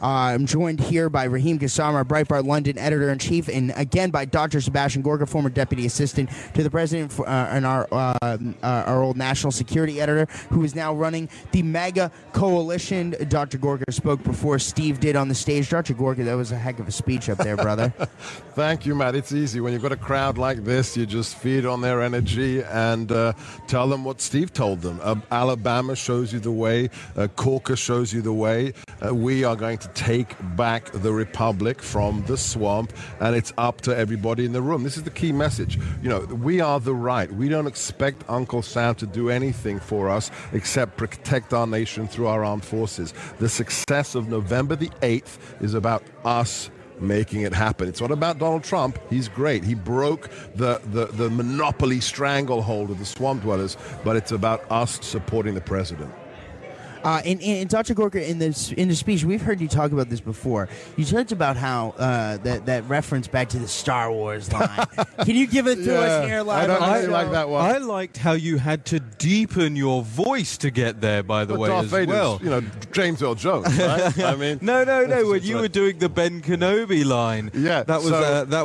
I'm joined here by Raheem Kassam, our Breitbart London editor-in-chief, and again by Dr. Sebastian Gorka, former deputy assistant to the president and our old national security editor, who is now running the MAGA coalition. Dr. Gorka spoke before Steve did on the stage. Dr. Gorka, that was a heck of a speech up there, brother. Thank you, Matt. It's easy. When you've got a crowd like this, you just feed on their energy and tell them what Steve told them. Alabama shows you the way. Gorka shows you the way. We are going to take back the republic from the swamp, and it's up to everybody in the room. This is the key message. You know, we are the right. We don't expect Uncle Sam to do anything for us except protect our nation through our armed forces. The success of November the 8th is about us making it happen. It's not about Donald Trump. He's great. He broke the monopoly stranglehold of the swamp dwellers, but it's about us supporting the president. And Dr. Gorka, in the speech, we've heard you talk about this before. You talked about how that reference back to the Star Wars line. Can you give it to us here live? I like that one. I liked how you had to deepen your voice to get there, by the way, Darth as Vader's, well. You know, James Earl Jones, right? I mean, no. When you were doing the Ben Kenobi line, yeah, that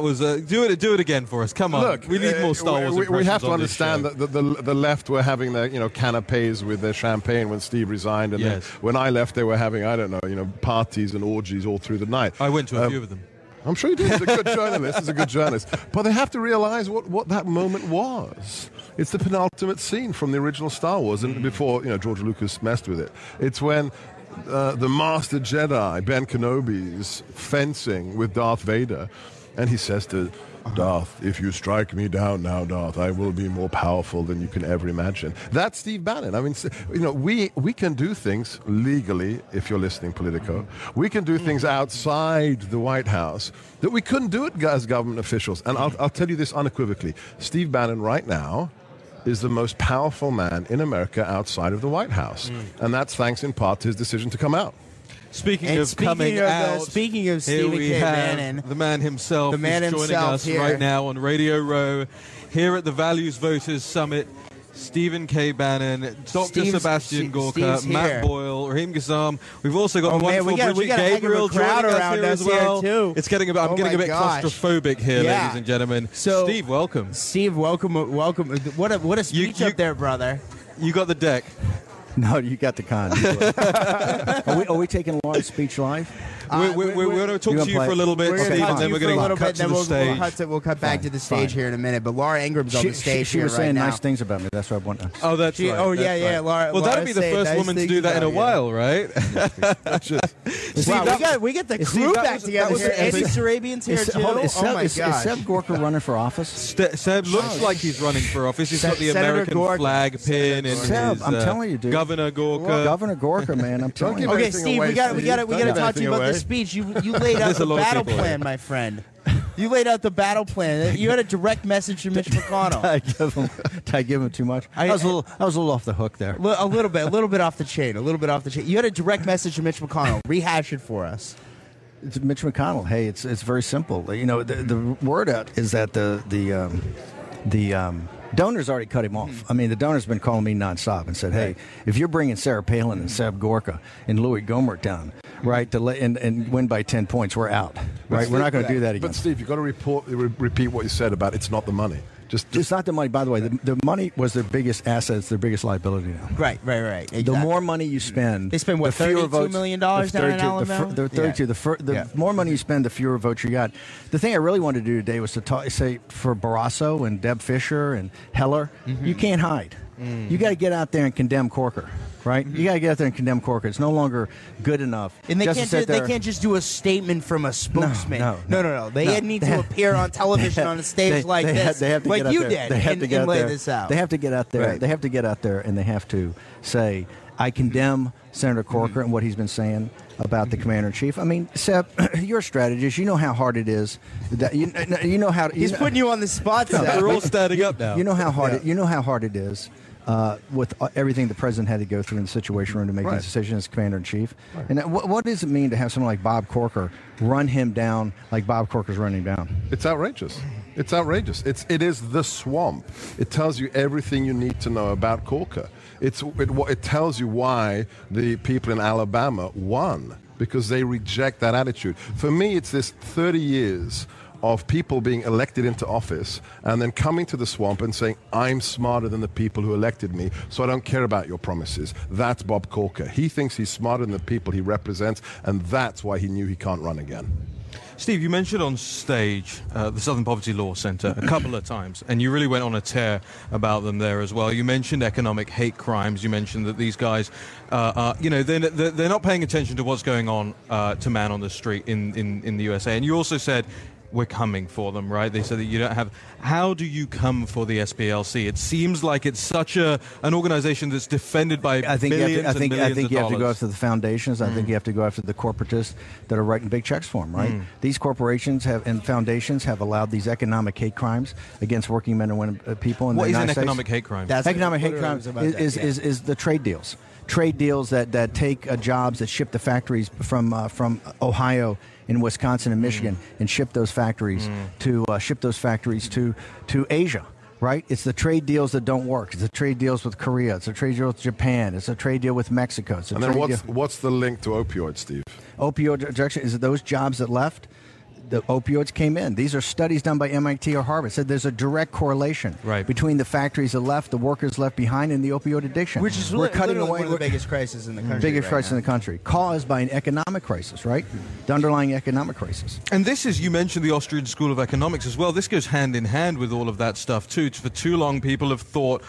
was do it again for us. Come on, look, we need more Star Wars. We have to understand that the left were having their canapes with their champagne when Steve resigned. And yes. When I left, they were having, I don't know, parties and orgies all through the night. I went to a few of them. I'm sure you did. He's a good journalist. He's a good journalist. But they have to realize what that moment was. It's the penultimate scene from the original Star Wars, and before George Lucas messed with it. It's when the Master Jedi, Ben Kenobi, is fencing with Darth Vader, and he says to Darth, if you strike me down now, Darth, I will be more powerful than you can ever imagine. That's Steve Bannon. I mean, we can do things legally, if you're listening, Politico. We can do things outside the White House that we couldn't do it as government officials. And I'll tell you this unequivocally. Steve Bannon right now is the most powerful man in America outside of the White House. And that's thanks in part to his decision to come out. Speaking of Stephen K. Bannon, the man himself is joining us right now on Radio Row here at the Values Voters Summit. Stephen K. Bannon, Dr. Sebastian Gorka, Matt Boyle, Raheem Kassam. We've also got wonderful Bridget Gabriel joining us here as well. It's getting I'm getting a bit claustrophobic here, ladies and gentlemen. So, Steve, welcome. Steve, welcome. What a speech up there, brother. You got the deck. No, you got the con. Are we taking a live speech live? We're going to talk to you for a little bit, Steve, and then we're going to cut to the stage. We'll cut back to the stage here in a minute. But Laura Ingram's on the stage she here was right saying now. nice things about me. That's what I want to. Oh, that's right. Oh, yeah, Laura. Well, that'd be the first woman to do that in a while, right? Steve, we get the crew back together here. Andy Sarabian's here, too. Oh, my God. Is Seb Gorka running for office? Seb looks like he's running for office. He's got the American flag pin in his I'm telling you, dude. Governor Gorka. Governor Gorka, man, I'm telling you. Okay, Steve, we got to talk to you about the speech. You laid out the battle plan, my friend. You laid out the battle plan. You had a direct message to Mitch McConnell. Did I give him too much? I was a little off the hook there. A little bit off the chain. You had a direct message to Mitch McConnell. Rehash it for us. It's Mitch McConnell. Hey, it's very simple. The word out is that the donors already cut him off. I mean, the donors been calling me nonstop and said, "Hey, if you're bringing Sarah Palin and Seb Gorka and Louis Gohmert down, right, and win by 10 points, we're out. Right, we're not going to do that again." But Steve, you've got to repeat what you said about it's not the money. It's not the money. By the way, the money was their biggest asset. It's their biggest liability now. Right. Exactly. The more money you spend, they spend what, $32 million down in Alabama. The more money you spend, the fewer votes you got. The thing I really wanted to do today was to say for Barrasso and Deb Fischer and Heller, you can't hide. You got to get out there and condemn Corker. Right? You got to get out there and condemn Corker. It's no longer good enough. And they can't just do a statement from a spokesman. No. They need to appear on television on a stage like this, like you did, and lay this out. They have to get out there. Right. They have to get out there, and they have to say, I condemn Senator Corker and what he's been saying about the commander-in-chief. I mean, Seb, you're a strategist. You know how hard it is. You know how he's putting you on the spot. Seb. We're all standing up now. You know how hard it is. With everything the president had to go through in the Situation Room to make these decisions as commander-in-chief. Right. And what does it mean to have someone like Bob Corker run him down like Bob Corker's running him down? It's outrageous. It's outrageous. It is the swamp. It tells you everything you need to know about Corker. It tells you why the people in Alabama won. because they reject that attitude. For me, it's this 30 years of people being elected into office and then coming to the swamp and saying, I'm smarter than the people who elected me, so I don't care about your promises. That's Bob Corker. He thinks he's smarter than the people he represents, and that's why he knew he can't run again. Steve, you mentioned on stage the Southern Poverty Law Center a couple of times, and you really went on a tear about them there as well. You mentioned economic hate crimes. You mentioned that these guys, they're not paying attention to what's going on to man on the street in the USA. And you also said, we're coming for them, right? They said that you don't have... How do you come for the SPLC? It seems like it's such an organization that's defended by billions and billions I think you of have to go dollars. after the foundations. I think you have to go after the corporatists that are writing big checks for them, right? These corporations and foundations have allowed these economic hate crimes against working men and women, people in the United States. What is an economic hate crime? Economic hate crime is the trade deals. Trade deals that take jobs that ship the factories from Ohio in Wisconsin and Michigan and ship those factories to Asia. Right? It's the trade deals that don't work. It's the trade deals with Korea. It's a trade deal with Japan. It's a trade deal with Mexico. And then what's the link to opioids, Steve? Opioid rejection is those jobs that left. The opioids came in. These are studies done by MIT or Harvard. Said there's a direct correlation between the factories that left, the workers left behind, and the opioid addiction. Which is we're cutting away one of the biggest crises in the country. Biggest crisis in the country, caused by an economic crisis, right? The underlying economic crisis. And this is, you mentioned the Austrian School of Economics as well. This goes hand in hand with all of that stuff too. For too long, people have thought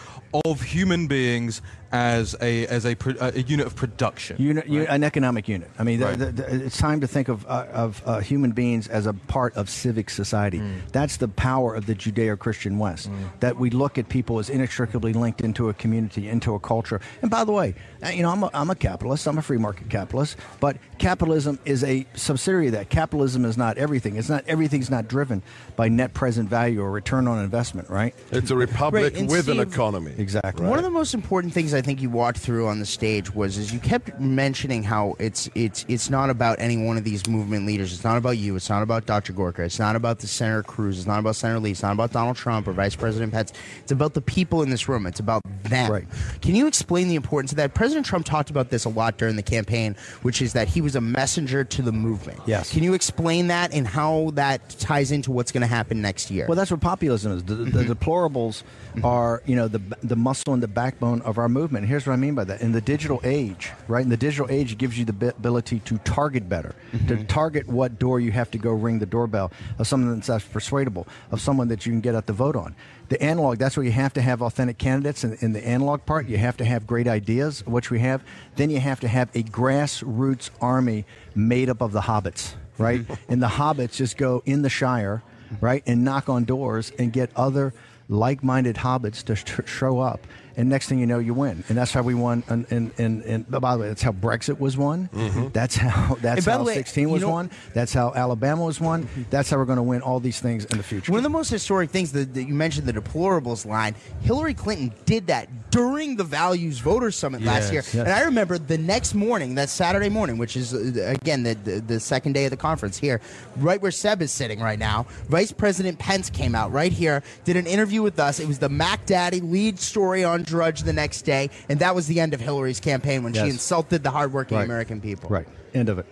of human beings as a unit of production, an economic unit. I mean, it's time to think of human beings as a part of civic society. That's the power of the Judeo-Christian West. That we look at people as inextricably linked into a community, into a culture. And by the way, I'm a capitalist. I'm a free market capitalist. But capitalism is a subsidiary of that. Capitalism is not everything. Everything's not driven by net present value or return on investment. Right? It's a republic with an economy. Exactly. One of the most important things I think you walked through on the stage was you kept mentioning how it's not about any one of these movement leaders. It's not about you. It's not about Dr. Gorka. It's not about the Senator Cruz. It's not about Senator Lee. It's not about Donald Trump or Vice President Pence. It's about the people in this room. It's about them. Right. Can you explain the importance of that? President Trump talked about this a lot during the campaign, which is that he was a messenger to the movement. Yes. Can you explain that and how that ties into what's going to happen next year? Well, that's what populism is. The deplorables are, the muscle and the backbone of our movement. Here's what I mean by that. In the digital age, right? In the digital age, it gives you the ability to target better, to target what door you have to go ring the doorbell of someone that's persuadable, of someone that you can get out the vote on. The analog, that's where you have to have authentic candidates. In the analog part, you have to have great ideas, which we have. Then you have to have a grassroots army made up of the hobbits, right? And the hobbits just go in the Shire, right, and knock on doors and get other like-minded hobbits to show up. And next thing you know, you win. And that's how we won. And by the way, that's how Brexit was won. That's how 16 was won. That's how Alabama was won. That's how we're going to win all these things in the future. One of the most historic things that you mentioned, the deplorables line, Hillary Clinton did that during the Values Voters Summit last year. Yes. And I remember the next morning, that Saturday morning, which is, again, the second day of the conference here, right where Seb is sitting right now, Vice President Pence came out right here, did an interview with us. It was the Mac Daddy lead story on Drudge the next day, and that was the end of Hillary's campaign when she insulted the hardworking American people. Right. End of it.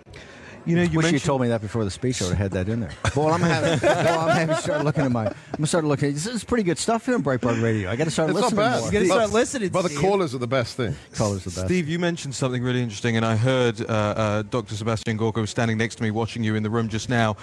You wish you told me that before the speech. I would have had that in there. Well, I'm having to start looking at This is pretty good stuff here on Breitbart Radio. I got to start listening more. You got to start listening. But the callers are the best thing. Callers are the best. Steve, you mentioned something really interesting, and I heard Dr. Sebastian Gorka was standing next to me, watching you in the room just now,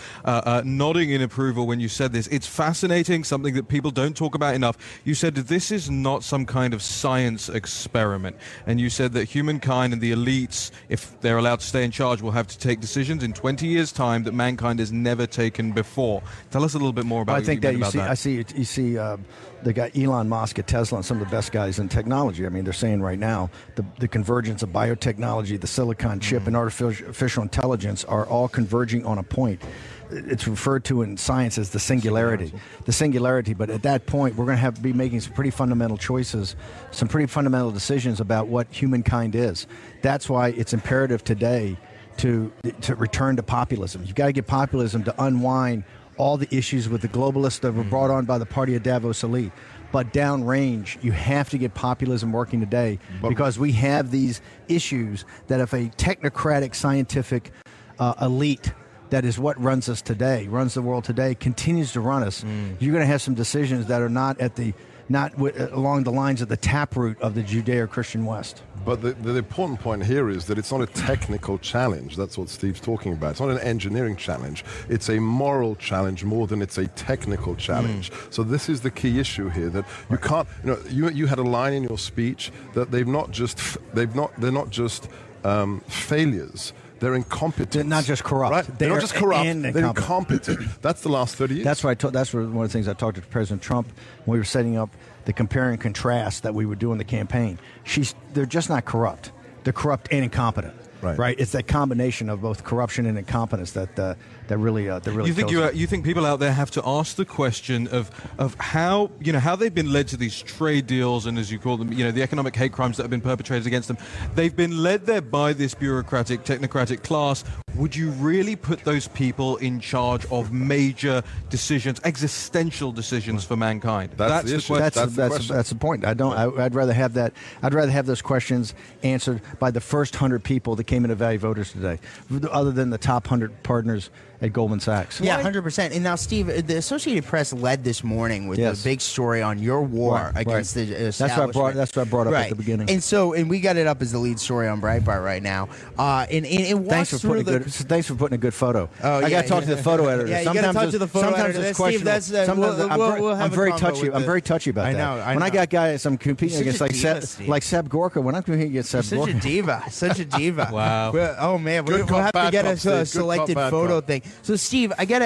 nodding in approval when you said this. It's fascinating, something that people don't talk about enough. You said that this is not some kind of science experiment, and you said that humankind and the elites, if they're allowed to stay in charge, will have to take decisions in 20 years' time that mankind has never taken before. Tell us a little bit more about that. You see the guy Elon Musk at Tesla and some of the best guys in technology. I mean, they're saying right now the convergence of biotechnology, the silicon chip, and artificial intelligence are all converging on a point. It's referred to in science as the singularity. The singularity, but at that point, we're going to have to be making some pretty fundamental choices, some pretty fundamental decisions about what humankind is. That's why it's imperative today to return to populism. You've got to get populism to unwind all the issues with the globalists that were brought on by the party of Davos elite. But downrange, you have to get populism working today because we have these issues that if a technocratic, scientific elite that is what runs us today, runs the world today, continues to run us, you're going to have some decisions that are not along the lines of the taproot of the Judeo-Christian West. But the important point here is that it's not a technical challenge. That's what Steve's talking about. It's not an engineering challenge. It's a moral challenge more than it's a technical challenge. So this is the key issue here, that you can't. You had a line in your speech that they're not just failures. They're incompetent. They're not just corrupt. Right? They're not just corrupt. They're incompetent. That's the last 30 years. That's one of the things I talked to President Trump when we were setting up the compare and contrast that we would do in the campaign. They're just not corrupt. They're corrupt and incompetent. Right. It's that combination of both corruption and incompetence that really you think people out there have to ask the question of how they've been led to these trade deals and, as you call them, the economic hate crimes that have been perpetrated against them. They've been led there by this bureaucratic, technocratic class. Would you really put those people in charge of major decisions, existential decisions for mankind? That's the issue. That's the point. I'd rather have that. I'd rather have those questions answered by the first 100 people that came in to value voters today, other than the top 100 partners at Goldman Sachs. Yeah, 100%. And now, Steve, the Associated Press led this morning with a big story on your war against the establishment. That's what I brought up at the beginning. And we got it up as the lead story on Breitbart right now. Thanks for putting a good photo. I got to talk to the photo editor. Yeah, you got to talk to the photo editor. Steve, I'm very touchy. I'm very touchy about that. When I got guys I'm competing against, like Seb Gorka, when I'm competing against Seb Gorka. Such a diva. Wow. Oh man, we'll have to get a selected photo thing. So, Steve, I get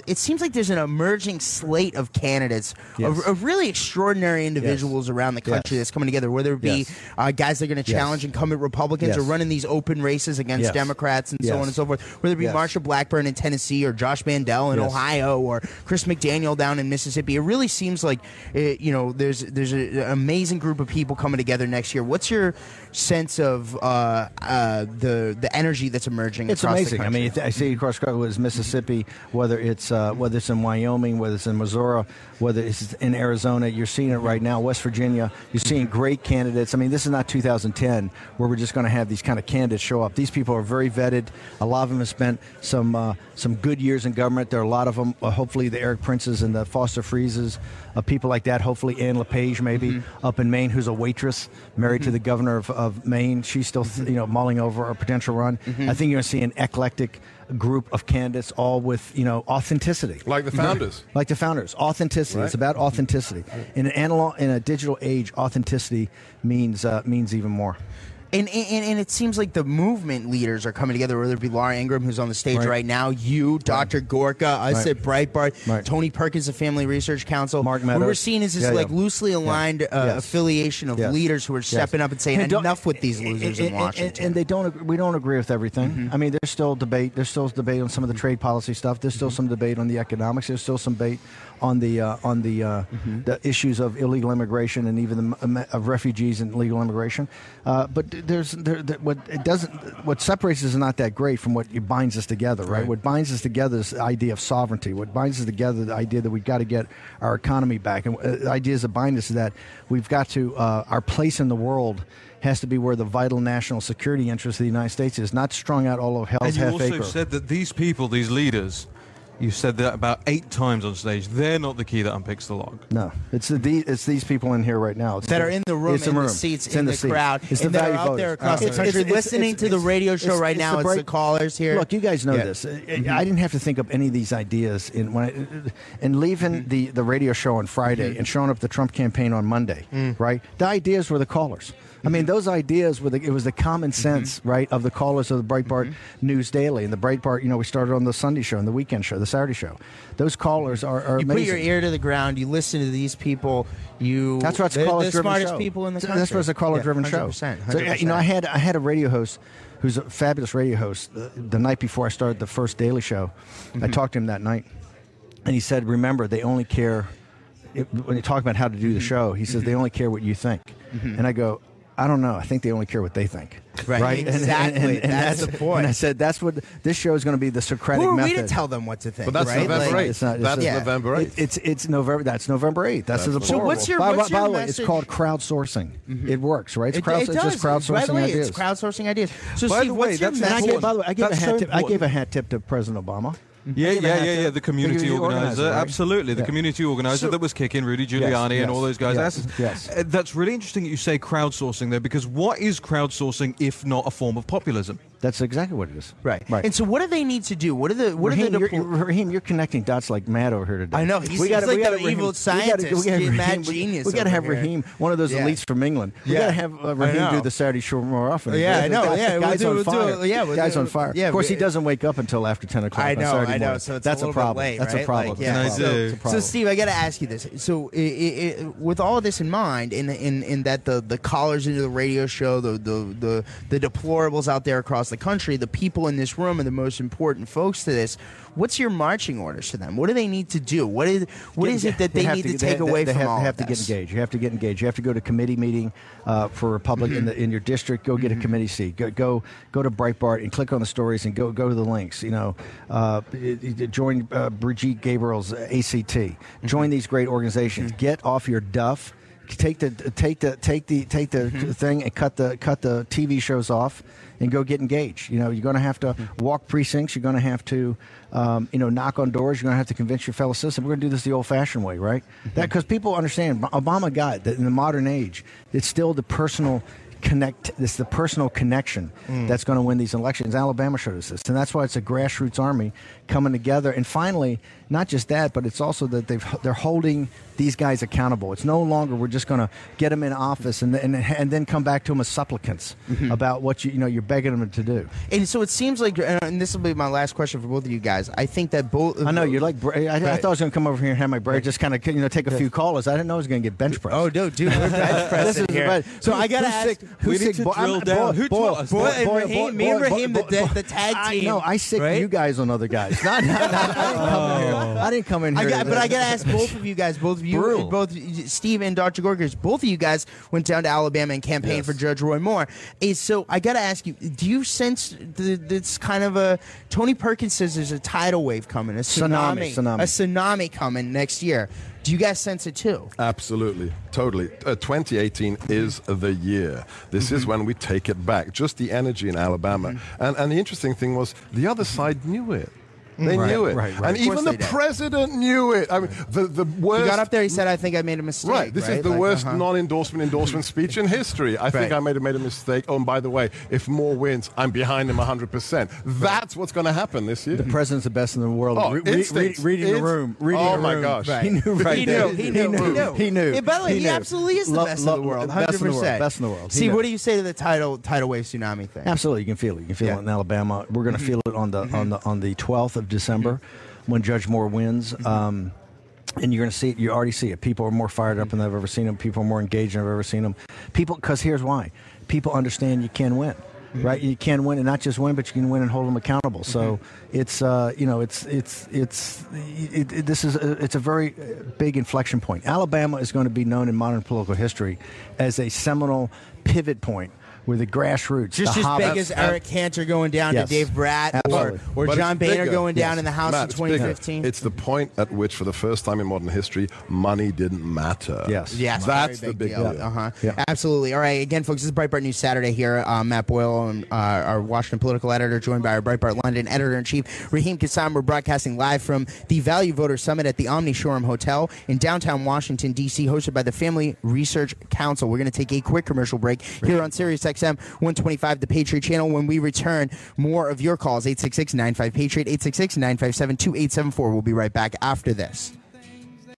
it seems like there's an emerging slate of candidates, of really extraordinary individuals around the country that's coming together, whether it be guys that are going to challenge incumbent Republicans or run in these open races against Democrats and so on and so forth, whether it be Marsha Blackburn in Tennessee or Josh Mandel in Ohio or Chris McDaniel down in Mississippi. It really seems like, there's an amazing group of people coming together next year. What's your sense of the energy that's emerging across amazing. the country? I mean, I see across Mississippi, whether it's in Wyoming, whether it's in Missouri, whether it's in Arizona, you're seeing it right now. West Virginia, you're seeing great candidates. I mean, this is not 2010 where we're just going to have these kind of candidates show up. These people are very vetted. A lot of them have spent some good years in government. There are a lot of them, hopefully the Eric Princes and the Foster Freezes, people like that. Hopefully Ann LePage maybe up in Maine, who's a waitress married to the governor of Maine. She's still mulling over a potential run. I think you're going to see an eclectic group of candidates, all with authenticity, like the founders. Like the founders, authenticity. Right. It's about authenticity. In a digital age, authenticity means even more. And it seems like the movement leaders are coming together, whether it be Laura Ingraham, who's on the stage right now, you, Dr. Gorka, us at Breitbart, Tony Perkins of Family Research Council. Mark Meadows. What we're seeing is this loosely aligned affiliation of leaders who are stepping up and saying enough with these losers in Washington. And we don't agree with everything. I mean, there's still debate. There's still debate on some of the trade policy stuff. There's still some debate on the economics. There's still some debate on the issues of illegal immigration and even of refugees and legal immigration. But what separates us is not that great from what binds us together, right? What binds us together is the idea of sovereignty. What binds us together, the idea that we've got to get our economy back. And the ideas that bind us is that we've got to, our place in the world has to be where the vital national security interest of the United States is, not strung out all over hell's half acre. And you also said that these people, these leaders, you said that about 8 times on stage. They're not the key that unpicks the lock. No, it's these people in here right now that are in the room, in the seats, in the crowd, it's the value out there across the country listening to the radio show right now. It's the callers here. Look, you guys know this. I didn't have to think up any of these ideas in leaving the radio show on Friday and showing up the Trump campaign on Monday. Right, the ideas were the callers. I mean, those ideas were it was the common sense, right, of the callers of the Breitbart News Daily and the Breitbart. We started on the Sunday show and the weekend show, the Saturday show. Those callers are amazing. You put your ear to the ground. You listen to these people. That's what's a caller-driven show. The smartest people in the country. That's what's a caller-driven show. 100%. So, I had a radio host who's a fabulous radio host. The night before I started the first Daily Show, I talked to him that night, and he said, "Remember, they only care when you talk about how to do the show." He says they only care what you think, and I go, I don't know. I think they only care what they think. Right. Exactly. And that's the point. And I said, that's what this show is going to be, the Socratic method. method. We didn't tell them what to think. But that's right? November 8th. That's November 8th. It's November. That's November 8th. That's the So what's your by the way, message? it's called crowdsourcing. It works, right? It does. It's just crowdsourcing By the way, ideas. it's crowdsourcing ideas. So, by Steve, the way, what's your that's message? By the way, I gave a hat tip to President Obama. Yeah. The community organizer. Right? Absolutely. The community organizer that was kicking Rudy Giuliani and all those guys. Yes. That's really interesting that you say crowdsourcing there, because what is crowdsourcing if not a form of populism? That's exactly what it is. Right. And so what do they need to do? Raheem, you're connecting dots like mad over here today. I know. He's like the evil scientist, mad genius. We got to have Raheem, one of those elites from England. We got to have Raheem do the Saturday show more often. Yeah, I know. Guy's on fire. Guy's on fire. Yeah, of course, he doesn't wake up until after 10 o'clock on Saturday morning. So that's a problem. Late, that's right? a problem. So, Steve, I got to ask you this. So, with all of this in mind, in that the callers into the radio show, the deplorables out there across the country, the people in this room are the most important folks to this. What's your marching orders to them? What do they need to do? What is it that they need to take away from all of this? They have to get engaged. You have to get engaged. You have to go to committee meeting for Republic in your district. Go get a committee seat. Go to Breitbart and click on the stories and go to the links. Join Brigitte Gabriel's ACT. Join these great organizations. Get off your duff. Take the thing and cut the TV shows off and go get engaged. You're going to have to walk precincts. You're going to have to knock on doors. You're going to have to convince your fellow citizens. We're going to do this the old-fashioned way, right? That because people understand Obama got that in the modern age. It's still the personal it's the personal connection that's going to win these elections. Alabama showed us this, and that's why it's a grassroots army coming together. And finally, not just that, but it's also that they're holding these guys accountable. It's no longer we're just going to get them in office and then come back to them as supplicants about what you're begging them to do. And so it seems like, and this will be my last question for both of you guys. I think that both. I know you're like. I thought I was going to come over here and have my break, just kind of take a few callers. I didn't know I was going to get bench pressed. Oh no, dude, we're bench pressing here. So I got to ask. We need to drill down. Who taught us? Me and Raheem, the tag team. No, I sick you guys on other guys. I didn't come in here. But I got to ask both of you guys, both Steve and Dr. Gorka, both of you guys went down to Alabama and campaigned for Judge Roy Moore. So I got to ask you, do you sense this kind of a, Tony Perkins says there's a tidal wave coming, a tsunami coming next year. Do you guys sense it too? Absolutely. Totally. 2018 is the year. This is when we take it back. Just the energy in Alabama. And the interesting thing was the other side knew it. They knew it. Right. And even the president knew it. I mean, the worst... He got up there, he said, I think I made a mistake. Right. This is the worst non-endorsement speech in history. I think I made a mistake. Oh, and by the way, if Moore wins, I'm behind him 100%. That's what's going to happen this year. The president's the best in the world. Reading the room. Oh, my gosh. Right. He knew right He there. knew. He knew. By the way, he absolutely is the best in the world. 100%. Best in the world. See, what do you say to the tidal wave tsunami thing? Absolutely. You can feel it. You can feel it in Alabama. We're going to feel it on the 12th of December. When Judge Moore wins, and you're going to see it. You already see it. People are more fired up than I've ever seen them. People are more engaged than I've ever seen them. Because here's why: people understand you can win, right? You can win, and not just win, but you can win and hold them accountable. So it's a very big inflection point. Alabama is going to be known in modern political history as a seminal pivot point. Where the grassroots, just as big as Eric Cantor going down to Dave Bratt, or John Boehner going down in the House in 2015. It's the point at which, for the first time in modern history, money didn't matter. Yes, that's the big deal. Absolutely. All right, again, folks, this is Breitbart News Saturday here. Matt Boyle, our Washington political editor, joined by our Breitbart London editor-in-chief, Raheem Kassam. We're broadcasting live from the Value Voter Summit at the Omni Shoreham Hotel in downtown Washington, D.C., hosted by the Family Research Council. We're going to take a quick commercial break here on Sirius XM 125, the Patriot Channel. When we return, more of your calls, 866-95-PATRIOT, 866-957-2874. We'll be right back after this.